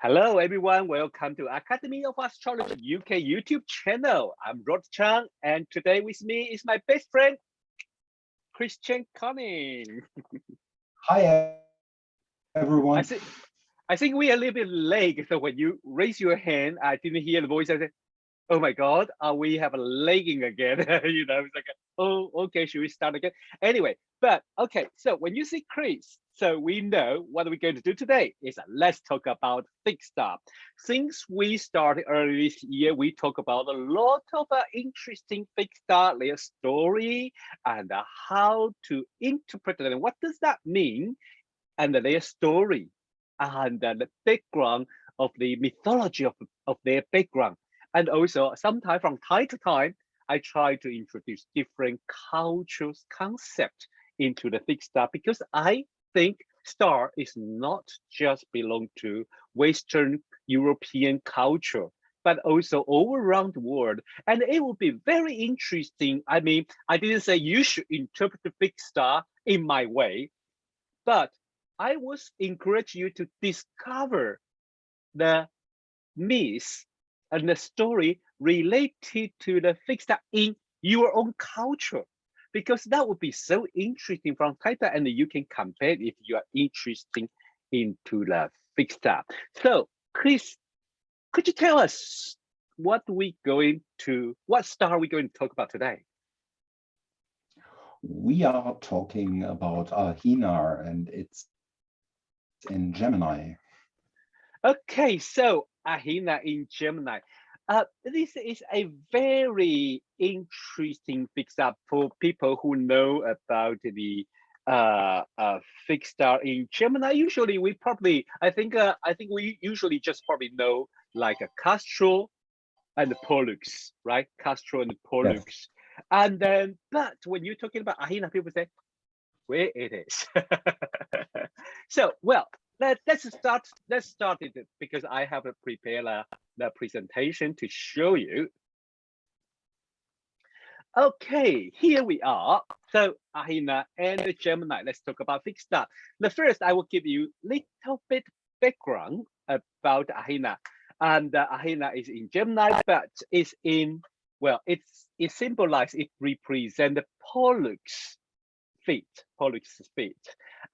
Hello, everyone. Welcome to Academy of Astrology UK YouTube channel. I'm Rod Chang, and today with me is my best friend, Christian Conning. Hi, everyone. I think we are a little bit late. So when you raise your hand, I didn't hear the voice. I said, "Oh my God, we have a lagging again?" It's like, "Oh, okay, should we start again?" Anyway, but okay. So when you see Chris, so we know what we're going to do today is let's talk about fixed star. Since we started early this year, we talk about a lot of interesting fixed star, their story, and how to interpret them. What does that mean? And their story, and the background of the mythology of their background. And also, sometimes from time to time, I try to introduce different cultural concepts into the fixed star because I think star is not just belong to Western European culture, but also all around the world. And it will be very interesting. I mean, I didn't say you should interpret the fixed star in my way, but I would encourage you to discover the myths and the story related to the fixed star in your own culture, because that would be so interesting from title, and you can compare if you are interested into the fixed star. So, Chris, could you tell us what star we're going to talk about today? We are talking about Ahina, and it's in Gemini. Okay, so Ahina in Gemini. This is a very interesting fixed star for people who know about the fixed star in Gemini. Usually, I think we usually just probably know like a Castro and Pollux, right? Castro and Pollux, Yes. and then but when you're talking about Ahina, people say where it is. So, well, let's start it because I have prepared the presentation to show you. Okay, here we are. So Ahina and the Gemini, let's talk about fixed star. The first, I will give you little bit background about Ahina. And Ahina is in Gemini, but it's in, well, it symbolizes, it represents the Pollux feet.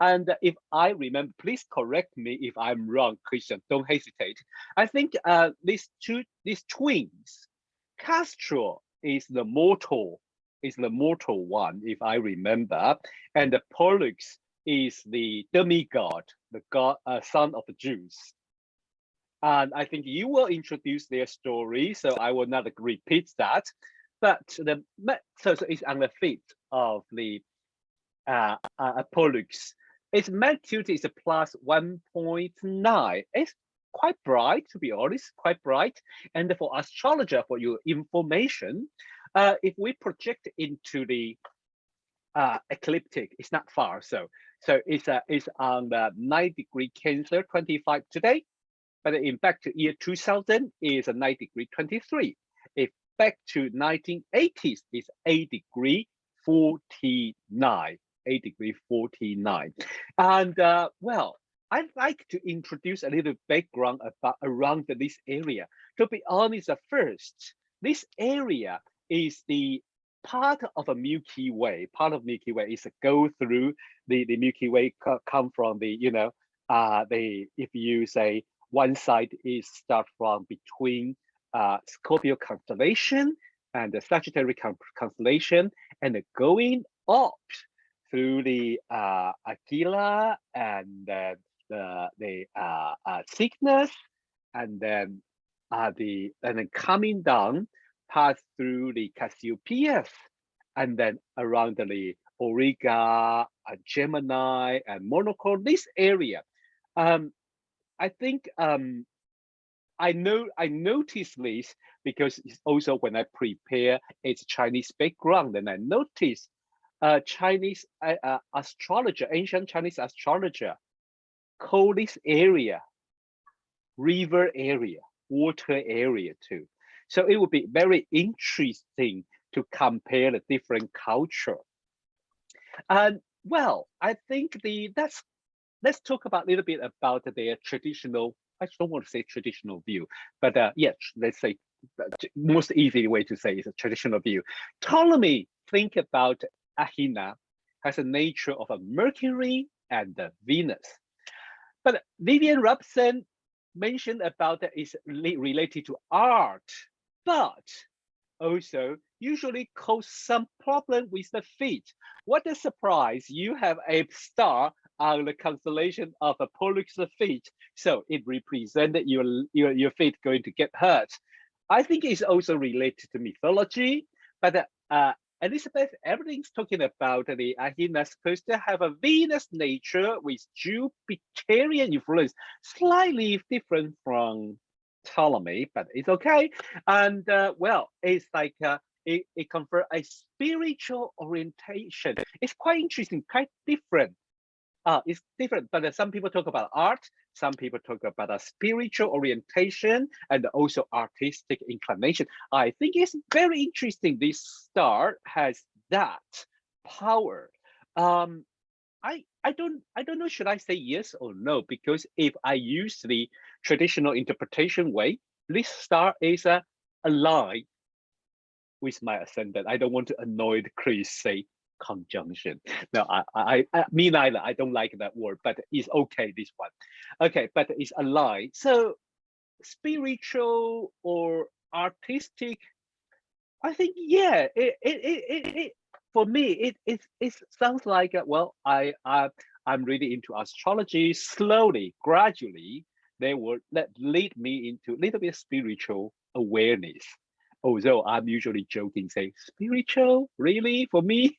And if I remember, please correct me if I'm wrong, Christian, don't hesitate. I think these twins, Castro is the mortal one, if I remember, and the Pollux is the demigod, the god, son of the Zeus. And I think you will introduce their story, so I will not repeat that. But so it's on the feet of the Pollux. Its magnitude is a plus 1.9. It's quite bright, to be honest, quite bright. And for astrologer, for your information, if we project into the ecliptic, it's not far. So it's on the 9-degree Cancer 25 today, but in back to year 2000 is a 9-degree 23. If back to 1980s is 8-degree 49. 8-degree 49. And well, I'd like to introduce a little background around this area. To be honest, first, this area is the part of a Milky Way. Part of Milky Way is to go through the Milky Way, come from the, if you say one side is start from between Scorpio constellation and the Sagittarius constellation, and going up through the Aquila and the Cygnus, and then coming down, pass through the Cassiopeia, and then around the Auriga, Gemini, and Monaco. This area, I think I noticed this because it's also when I prepare its Chinese background, and I noticed Chinese astrologer, ancient Chinese astrologer, call this area river area, water area too. So it would be very interesting to compare the different culture. And well, I think let's talk about a little bit about their traditional I don't want to say traditional view, but yeah, let's say the most easy way to say is a traditional view. Ptolemy think about Ahina as a nature of a Mercury and a Venus. But Vivian Robson mentioned about that is related to art, but also usually cause some problem with the feet. What a surprise, you have a star on the constellation of a Pollux feet, so it represented your feet going to get hurt. I think it's also related to mythology, but Elizabeth, everything's talking about the Ahina supposed to have a Venus nature with Jupiterian influence, slightly different from Ptolemy, but it's okay. And well, it's like it confers a spiritual orientation. It's quite interesting, quite different. It's different, but some people talk about art, some people talk about a spiritual orientation and also artistic inclination. I think it's very interesting. This star has that power. I don't know, should I say yes or no? Because if I use the traditional interpretation way, this star is aligned with my ascendant. I don't want to annoy Chris, say conjunction. No, me neither. I don't like that word, but it's okay, this one. Okay, but it's aligned. So spiritual or artistic, I think, yeah, it for me, it sounds like, well, I'm really into astrology. Slowly, gradually, they will lead me into a little bit of spiritual awareness. Although I'm usually joking, say spiritual, really for me,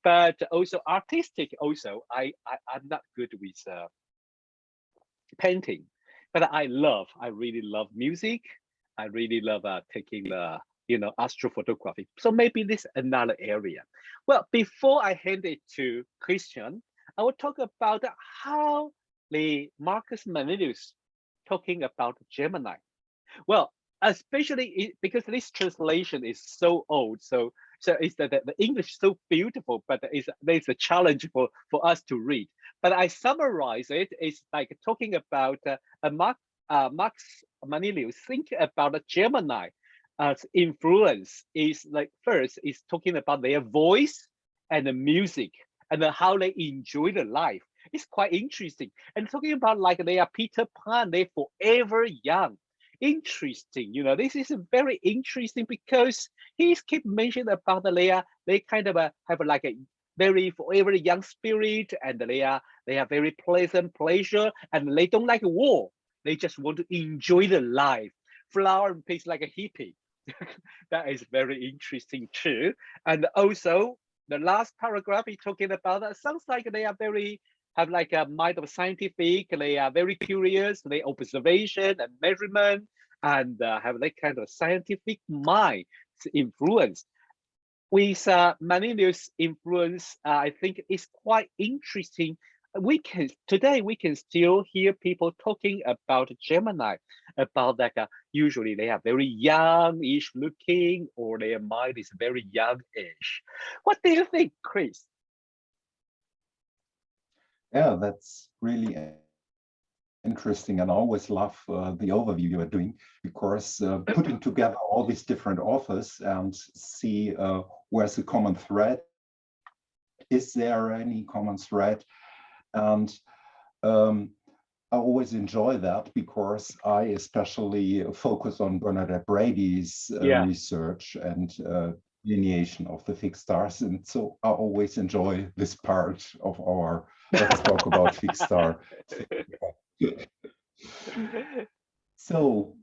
but also artistic. Also, I'm not good with painting, but I really love music. I really love taking the astrophotography. So maybe this another area. Well, before I hand it to Christian, I will talk about how the Marcus Manilius talking about Gemini. Well, especially because this translation is so old, so it's the English is so beautiful, but there's a challenge for us to read. But I summarize it. It's like talking about Max Manilius think about the Gemini as influence is like first is talking about their voice and the music and how they enjoy the life. It's quite interesting. And talking about like they are Peter Pan, they're forever young. Interesting, this is very interesting because he's keep mentioning about the they kind of have like a very forever young spirit, and they are very pleasant pleasure, and they don't like war. They just want to enjoy the life. Flower and peace like a hippie. That is very interesting too. And also the last paragraph is talking about that sounds like they are very have like a mind of scientific, they are very curious, they observation and measurement, and have that kind of scientific mind influence. With Manilius' influence, I think it's quite interesting. Today we can still hear people talking about Gemini, about like usually they are very youngish looking, or their mind is very youngish. What do you think, Chris? Yeah, that's really interesting, and I always love the overview you are doing, because putting together all these different authors and see where's the common thread, is there any common thread, and I always enjoy that because I especially focus on Bernadette Brady's research and delineation of the fixed stars, and so I always enjoy this part of our let's talk about fixed star. So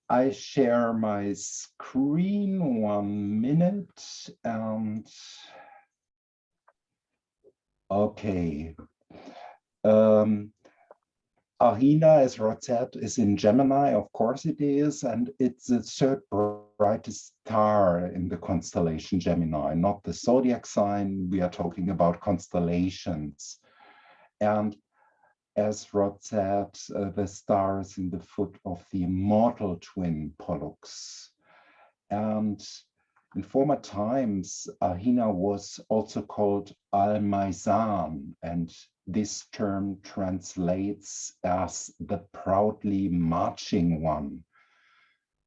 I share my screen 1 minute, and okay. Ahina, as Rod said, is in Gemini, of course it is, and it's the third brightest star in the constellation Gemini, not the zodiac sign. We are talking about constellations. And as Rod said, the star is in the foot of the immortal twin Pollux. And in former times, Ahina was also called Al-Maizan, and this term translates as the proudly marching one.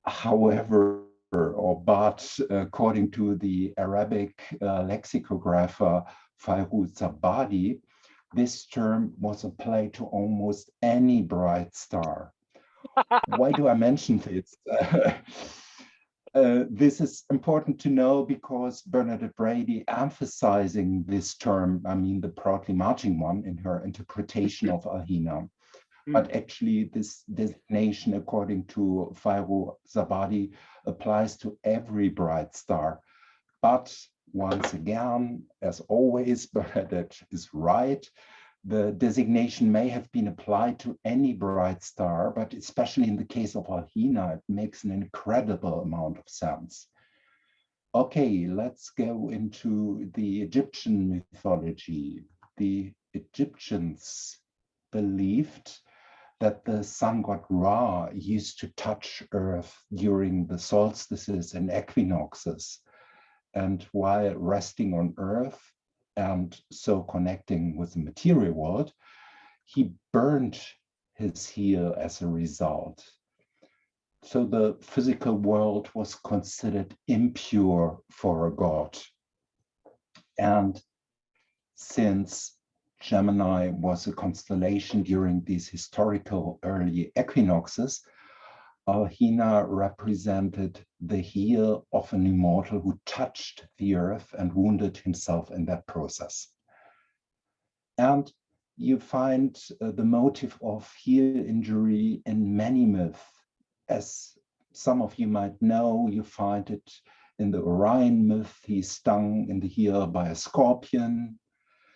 However, but according to the Arabic lexicographer Fairuz Zabadi, this term was applied to almost any bright star. Why do I mention this? This is important to know because Bernadette Brady emphasizing this term, I mean the proudly marching one, in her interpretation of Ahina. But actually this designation, according to Fairuz Zabadi, applies to every bright star. But once again, as always, Bernadette is right. The designation may have been applied to any bright star, but especially in the case of Ahina, it makes an incredible amount of sense. Okay, let's go into the Egyptian mythology. The Egyptians believed that the sun god Ra used to touch Earth during the solstices and equinoxes. And while resting on Earth, and so connecting with the material world, he burned his heel as a result. So the physical world was considered impure for a god. And since Gemini was a constellation during these historical early equinoxes, Ahina represented the heel of an immortal who touched the earth and wounded himself in that process. And you find the motive of heel injury in many myths. As some of you might know, you find it in the Orion myth. He's stung in the heel by a scorpion.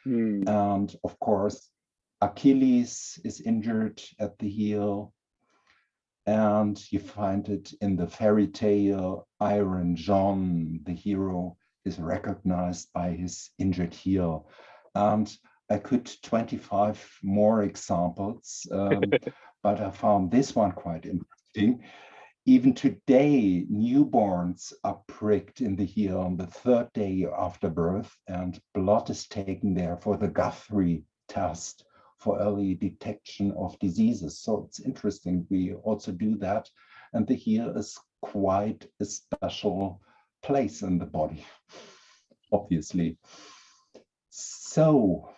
And of course, Achilles is injured at the heel. And you find it in the fairy tale, Iron John, the hero, is recognized by his injured heel. And I could 25 more examples, but I found this one quite interesting. Even today, newborns are pricked in the heel on the third day after birth, and blood is taken there for the Guthrie test for early detection of diseases. So it's interesting, we also do that. And the heel is quite a special place in the body, obviously. So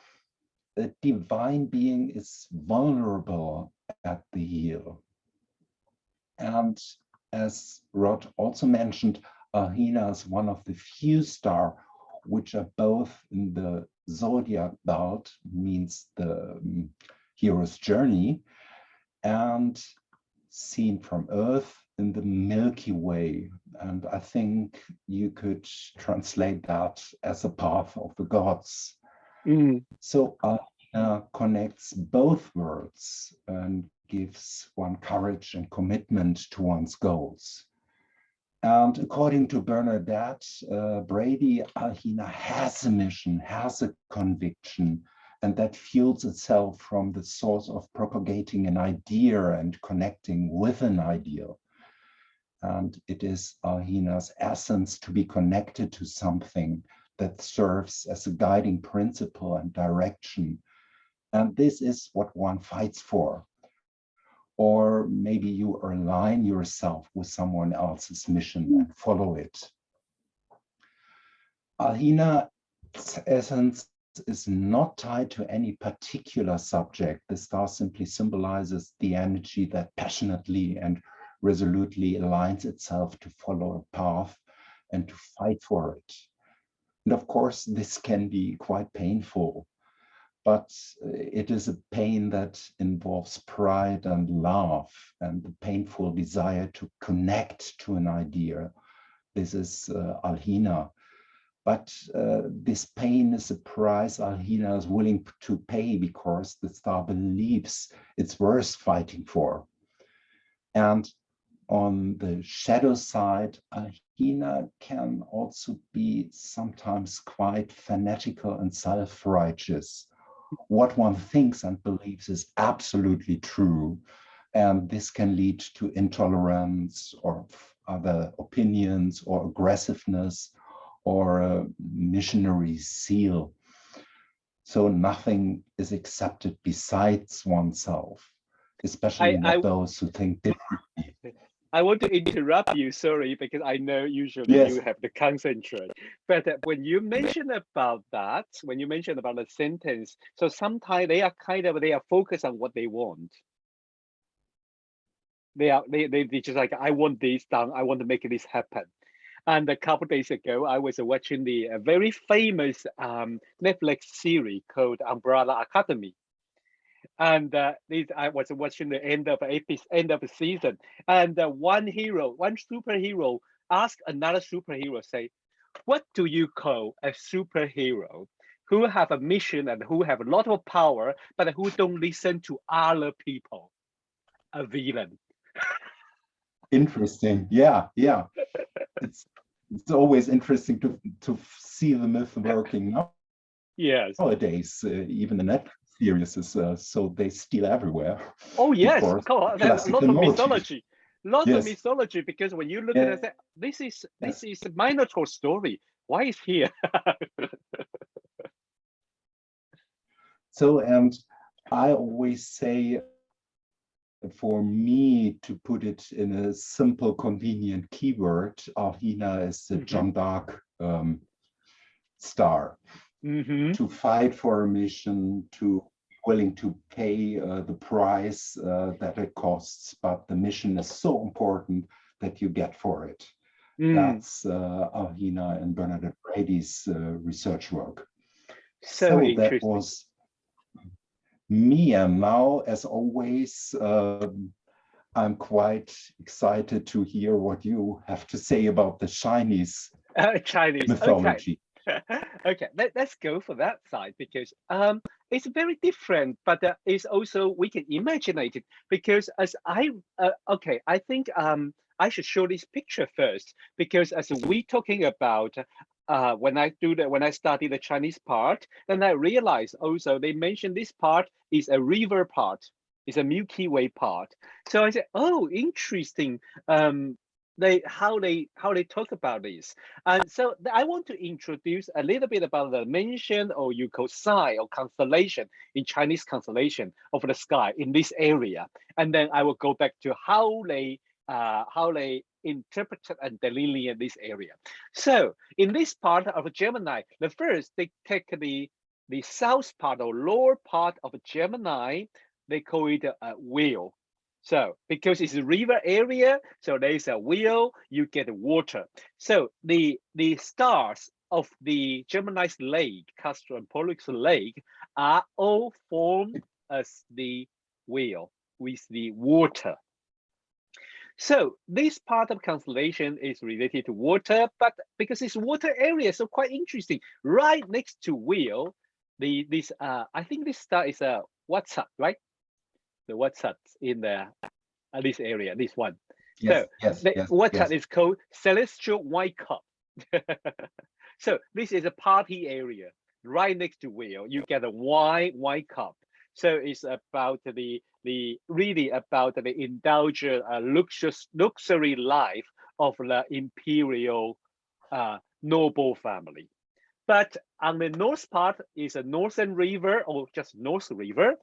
a divine being is vulnerable at the heel. And as Rod also mentioned, Ahina is one of the few stars which are both in the zodiac belt, means the hero's journey, and seen from Earth in the Milky Way. And I think you could translate that as a path of the gods. So Ahina connects both worlds and gives one courage and commitment to one's goals. And according to Bernadette Brady, Ahina has a mission, has a conviction, and that fuels itself from the source of propagating an idea and connecting with an ideal. And it is Ahina's essence to be connected to something that serves as a guiding principle and direction. And this is what one fights for. Or maybe you align yourself with someone else's mission and follow it. Ahina's essence is not tied to any particular subject. The star simply symbolizes the energy that passionately and resolutely aligns itself to follow a path and to fight for it. And of course, this can be quite painful, but it is a pain that involves pride and love and the painful desire to connect to an idea. This is Ahina. But this pain is a price Ahina is willing to pay because the star believes it's worth fighting for. And on the shadow side, Ahina can also be sometimes quite fanatical and self-righteous. What one thinks and believes is absolutely true. And this can lead to intolerance or other opinions or aggressiveness or a missionary zeal. So nothing is accepted besides oneself, especially not those who think differently. I want to interrupt you, sorry, because I know usually Yes. you have to concentrate. But when you mention about that, when you mention about the sentence, so sometimes they are focused on what they want. They just like, I want this done, I want to make this happen. And a couple of days ago, I was watching the very famous Netflix series called Umbrella Academy. And I was watching the end of the season, and one superhero asked another superhero, say, "What do you call a superhero who have a mission and who have a lot of power, but who don't listen to other people?" A villain. Interesting. Yeah, yeah. It's always interesting to see the myth working Yes. nowadays. Even the Netflix series is so they steal everywhere. Oh yes, Because come on, there's classical lots of motif. mythology. Lots of Yes. mythology, because when you look at it, this is a Minotaur story. Why is here? So, and I always say, for me to put it in a simple, convenient keyword, Ahina is the Jeanne d'Arc star. To fight for a mission, to be willing to pay the price that it costs, but the mission is so important that you get for it. That's Ahina and Bernadette Brady's research work. So that was me, and now, as always, I'm quite excited to hear what you have to say about the Chinese mythology. Okay, let's go for that side, because it's very different, but it's also, we can imagine it, because as I think I should show this picture first, because as we talking about when I study the Chinese part, then I realize also they mentioned this part is a river part, is a Milky Way part. So I said, oh, interesting. How they talk about this. And so I want to introduce a little bit about the mention, or you call sign or constellation in Chinese, constellation of the sky in this area. And then I will go back to how they interpret and delineate this area. So in this part of Gemini, the first, they take the south part or lower part of Gemini, they call it a wheel. So because it's a river area, so there's a wheel, you get water. So the stars of the Gemini's lake, Castor and Pollux lake, are all formed as the wheel with the water. So this part of constellation is related to water, but because it's water area, so quite interesting. Right next to wheel, I think this star is a WhatsApp, right? The WhatsApp in the this area, this one. Yes, so WhatsApp is called celestial white cup. So this is a party area right next to wheel. You get a white cup. So it's about really about the indulgent luxury life of the imperial noble family. But on the north part is a northern river, or just North River.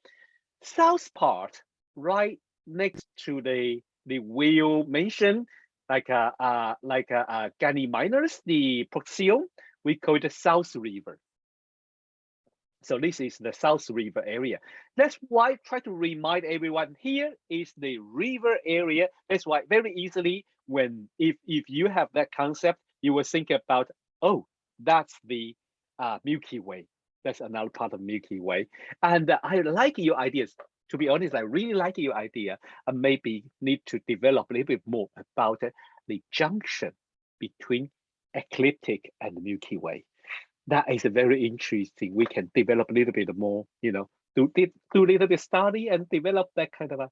South part, right next to the wheel mentioned, like Gani Miners, the Proxion, we call it the South River. So this is the South River area. That's why I try to remind everyone, here is the river area. That's why very easily, if you have that concept, you will think about, oh, that's the Milky Way. That's another part of Milky Way. And I like your ideas. To be honest, I really like your idea. And maybe need to develop a little bit more about the junction between ecliptic and Milky Way. That is very interesting. We can develop a little bit more, do a little bit study and develop that kind of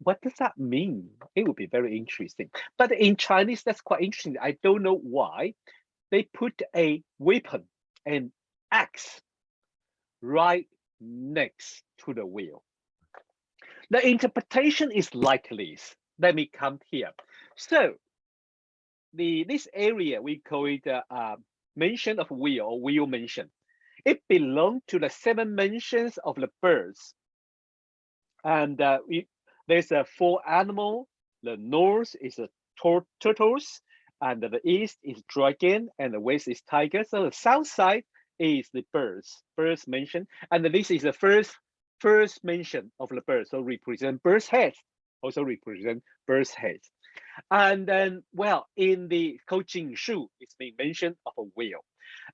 what does that mean? It would be very interesting. But in Chinese, that's quite interesting. I don't know why they put a weapon, an axe, right next to the wheel. The interpretation is like this. Let me come here. So this area, we call it mention of wheel, or wheel mention. It belongs to the 7 mentions of the birds. And there's a 4 animal. The north is a turtles, and the east is dragon, and the west is tiger. So the south side is the birds mentioned, and this is the first mention of the bird. So represent bird's head, also represent bird's head. And then, well, in the coaching Shu, it's being mentioned of a whale.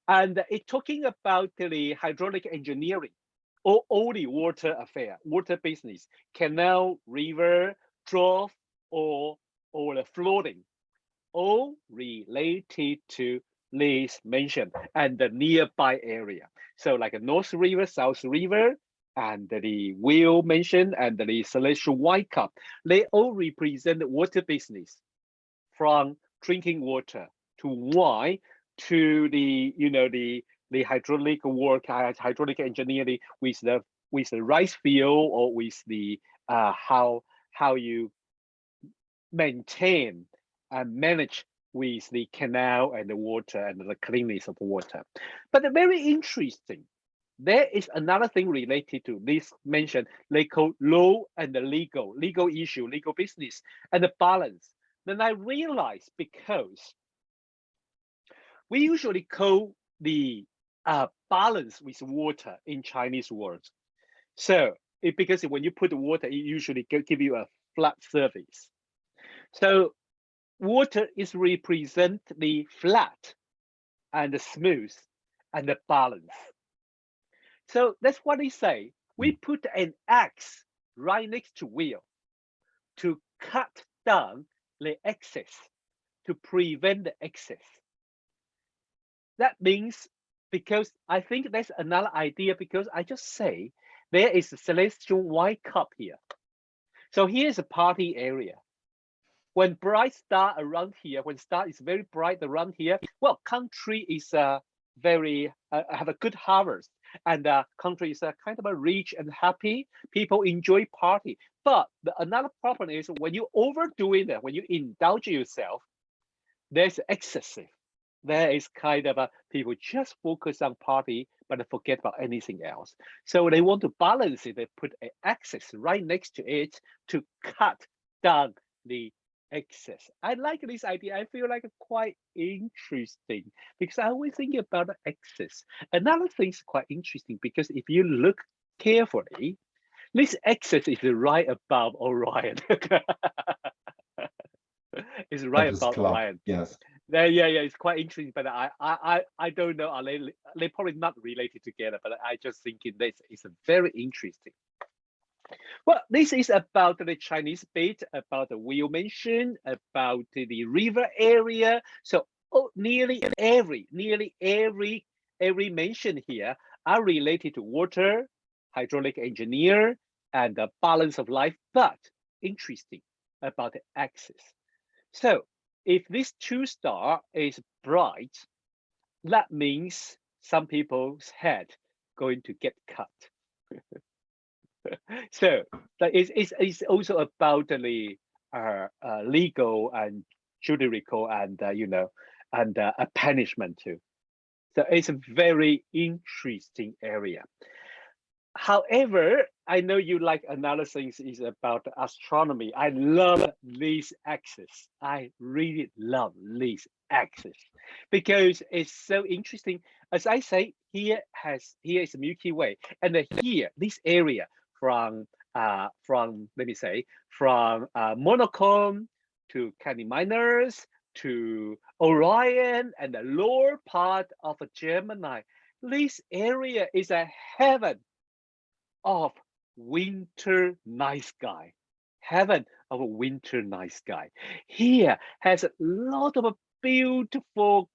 And it's talking about the hydraulic engineering, or all the water affair, water business, canal, river, trough, or the flooding, all related to this mention and the nearby area. So like a North River, South River, and the whale mentioned, and the celestial white cup, they all represent water business, from drinking water to wine to the the hydraulic work, hydraulic engineering with the rice field, or with the how you maintain and manage with the canal and the water and the cleanness of water. But very interesting, there is another thing related to this mentioned, they call law and the legal issue, legal business, and the balance. Then I realized, because we usually call the balance with water in Chinese words. So because when you put water, it usually give you a flat surface. So water is represent the flat and the smooth and the balance. So that's what they say. We put an axe right next to wheel to cut down the excess, to prevent the excess. That means, because I think that's another idea, because I just say there is a celestial white cup here. So here's a party area. When bright star around here, when star is very bright around here, well, country is very have a good harvest, and country is kind of a rich and happy. People enjoy party. But another problem is, when you overdo it, when you indulge yourself, there's excessive. There is kind of people just focus on party, but forget about anything else. So they want to balance it. They put an axis right next to it to cut down the excess. I like this idea. I feel like quite interesting, because I always think about the excess. Another thing is quite interesting, because if you look carefully, this excess is right above Orion. It's right above Orion. Yes. Yeah, it's quite interesting, but I don't know. Are they probably not related together? But I just thinking this is very interesting. Well, this is about the Chinese bit, about the whale mention, about the river area. So nearly every mention here are related to water, hydraulic engineer, and the balance of life. But interesting about the axis. So if this 2 star is bright, that means some people's head going to get cut. So that is also about the legal and judicial, and and a punishment too. So it's a very interesting area. However, I know you like another thing is about astronomy. I love this axis. I really love this axis, because it's so interesting. As I say, here is Milky Way, and here this area from let me say, from Monochrome to Candy Minors to Orion and the lower part of Gemini. This area is a heaven of winter night sky. Heaven of a winter night sky. Here has a lot of beautiful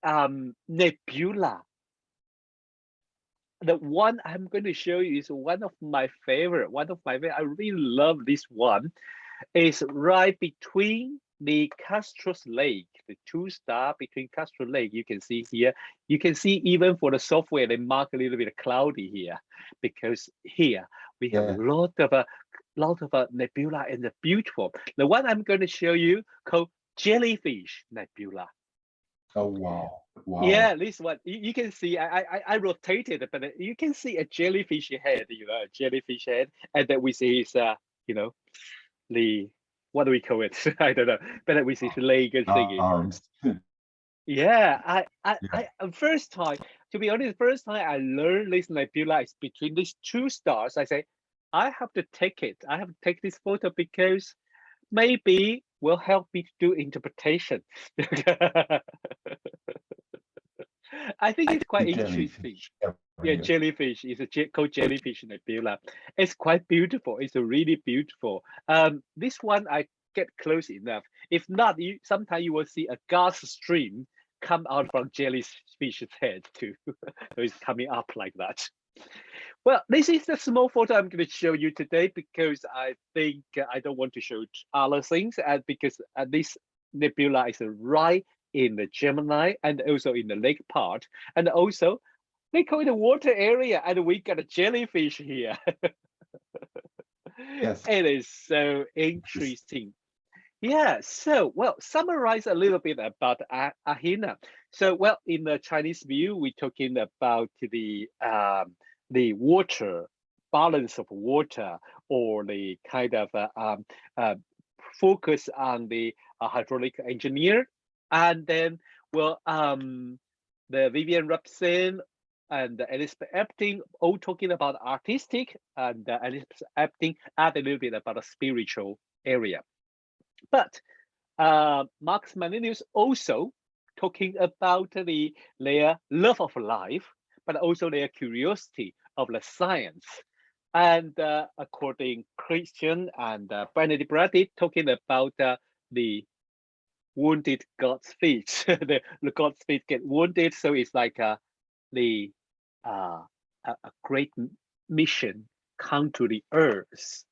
nebula. The one I'm going to show you is one of my favorite. I really love this one. It's right between the Castros Lake, the 2 star between Castro Lake. You can see here. You can see even for the software, they mark a little bit cloudy here, because here we have a lot of nebula, and the beautiful. The one I'm going to show you called Jellyfish Nebula. Oh, wow. Wow. Yeah, this one you can see. I rotated, but you can see a jellyfish head. A jellyfish head, and then we see his the what do we call it? I don't know. But we see his leg thingy. Arms. Yeah, Yeah. first time, to be honest, first time I learned this nebula is between these two stars. I say, I have to take it. I have to take this photo because maybe will help me to do interpretation. I think it's quite interesting. Jellyfish Yeah, area. jellyfish is called jellyfish nebula. It's quite beautiful. It's really beautiful. This one I get close enough. If not, you sometimes you will see a gas stream come out from jellyfish's head too. So it's coming up like that. Well, this is the small photo I'm going to show you today because I think I don't want to show other things, because this nebula is right in the Gemini and also in the lake part, and also they call it a water area, and we got a jellyfish here. Yes. It is so interesting. Yeah, so, well, summarize a little bit about Ahina. So, well, in the Chinese view, we're talking about the water, balance of water, or the kind of focus on the hydraulic engineer. And then, well, the Vivian Rapson and Elizabeth Epting all talking about artistic, and Elizabeth Epting add a little bit about the spiritual area. But Marx Maninius also talking about their love of life, but also their curiosity of the science. And according Christian and Benedict Bradley talking about the wounded God's feet. the God's feet get wounded, so it's like the a great mission come to the earth,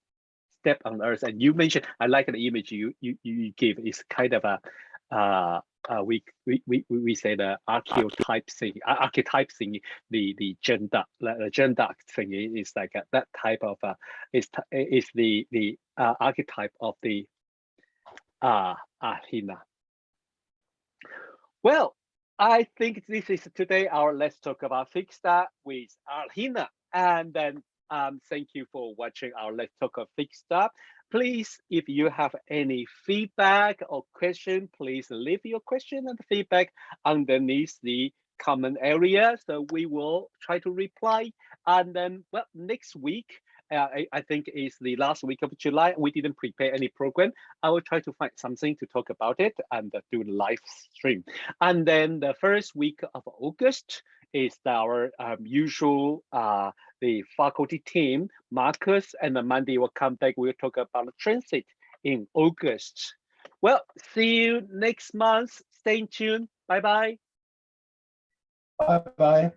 step on earth. And you mentioned, I like the image you give. It's kind of a we say the archetype thing, the gender thing is like that type of is the archetype of the Ahina. Well, I think this is today our Let's Talk About Fixed Star with Ahina. And then thank you for watching our Let's Talk About Fixed Star. Please, if you have any feedback or question, please leave your question and feedback underneath the comment area. So we will try to reply. And then, well, next week, I think is the last week of July. We didn't prepare any program. I will try to find something to talk about it and do the live stream. And then the first week of August is our usual the faculty team. Marcus and Mandy will come back. We'll talk about the transit in August. Well, see you next month. Stay tuned. Bye-bye. Bye-bye.